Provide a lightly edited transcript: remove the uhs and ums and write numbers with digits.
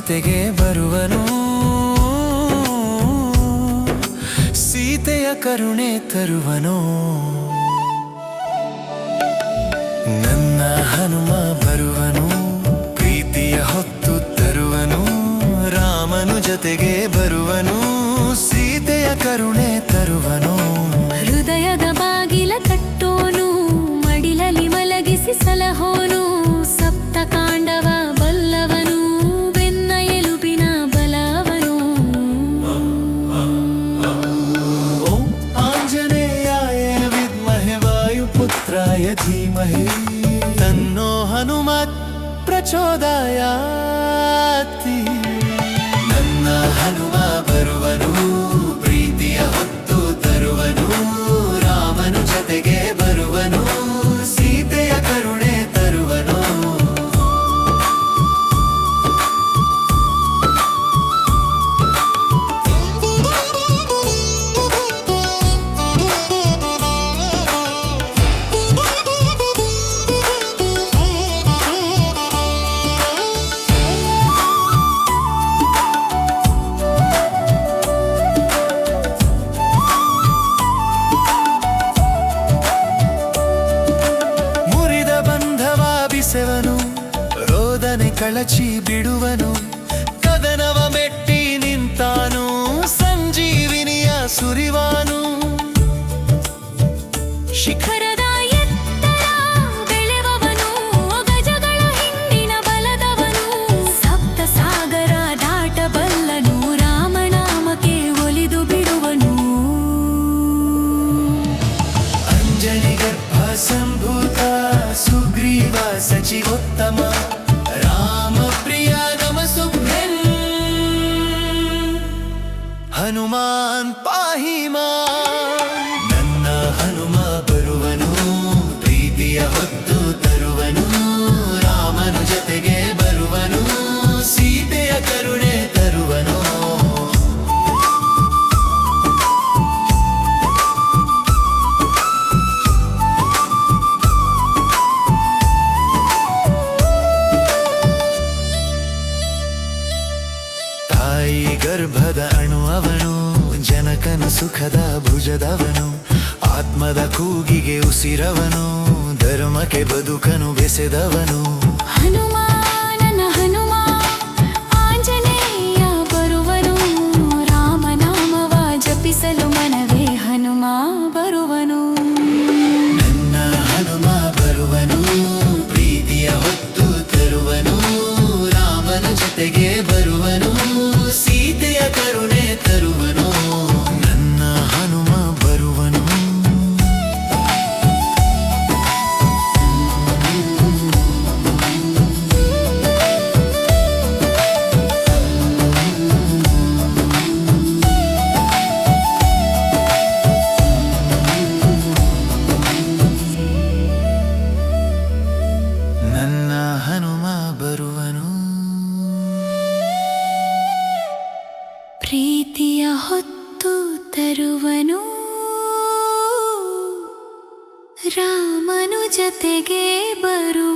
ಜೊತೆಗೆ ಬರುವನು ಸೀತೆಯ ಕರುಣೆ ತರುವನು ನನ್ನ ಹನುಮ ಬರುವನು ಪ್ರೀತಿಯ ಹೊತ್ತು ತರುವನು ರಾಮನು ಜೊತೆಗೆ ಬರುವನು ಸೀತೆಯ ಕರುಣೆ ತರುವನು ಹೃದಯದ ಬಾಗಿಲ ತಟ್ಟೋನು ಮಡಿಲಲ್ಲಿ ಮಲಗಿಸಿ ಸಲಹೋನು ಸಪ್ತ ಕಾಂಡವ ಬಲ್ಲವನು ಬೆನ್ನ ಎಲುಬಿನ ಬಲವನು ಓಂ ಆಂಜನೇಯಾಯ ವಿದ್ಮಹೆ ವಾಯುಪುತ್ರಾಯ ಧೀಮಹಿ ತನ್ನೋ ಹನುಮತ್ ಪ್ರಚೋದಯಾತಿ ನನ್ನ ಹನುಮ ಬರುವನು ಪ್ರೀತಿಯ ಹೊತ್ತು ತರುವನು ರಾಮನು ಜೊತೆಗೆ ಬರುವನು ಸೀತೆಯ ಕರುಣೆ ತರುವನು ರೋದನೆ ಕಳಚಿ ಬಿಡುವನು ಕದನವ ಮೆಟ್ಟಿ ನಿಂತಾನು ಸಂಜೀವಿನಿಯ ಸುರಿವಾನು ಶಿಖರದ ಎತ್ತರ ಬೆಳೆವವನು ಗಜಗಳ ಹಿಂಡಿನ ಬಲದವನು ಸಪ್ತ ಸಾಗರ ದಾಟಬಲ್ಲನು ರಾಮನಾಮಕ್ಕೆ ಒಲಿದು ಬಿಡುವನು ಅಂಜನಿ ಗರ್ಭ ಸಂಭೂತ ಸುಗ್ರೀವ ಸಚಿವೋತ್ತಮ ರಾಮ ಪ್ರಿಯ ನಮ ಸುಭ್ರನ್ ಹನುಮಾನ್ ಪಾಹಿ ಮಾಂ ನನ್ನ ಹನುಮ ಬರುವನು ಪ್ರೀತಿಯ ಹೊತ್ತು ತರುವನು ರಾಮನು ಜೊತೆಗೆ ಬರುವನು ಸೀತೆಯ ಕರುಣೆ ತರುವನು ತಾಯಿ ಗರ್ಭದ ಅಣು ಅವನು ಜನಕನ ಸುಖದ ಭುಜದವನು ಆತ್ಮದ ಕೂಗಿಗೆ ಉಸಿರವನು ಧರ್ಮಕ್ಕೆ ಬದುಕನು ಬೆಸೆದವನು ಹನುಮಾನನ ಹನುಮ ಆಂಜನೇಯ ಬರುವನು ರಾಮನಾಮವ ಜಪಿಸಲು ಮನವೇ ಹನುಮ ಬರುವನು ನನ್ನ ಹನುಮ ಬರುವನು ಪ್ರೀತಿಯ ಹೊತ್ತು ತರುವನು ರಾಮನ ಜೊತೆಗೆ ಬರುವನು ಸೀತೆಯ ಕರುಣೆ ತರುವನು ನನ್ನ ಹನುಮ ಬರುವನು ನನ್ನ ಹನುಮ ಬರುವನು ಪ್ರೀತಿಯ ಹೊತ್ತು ತರುವನು ರಾಮನು ಜೊತೆಗೆ ಬರು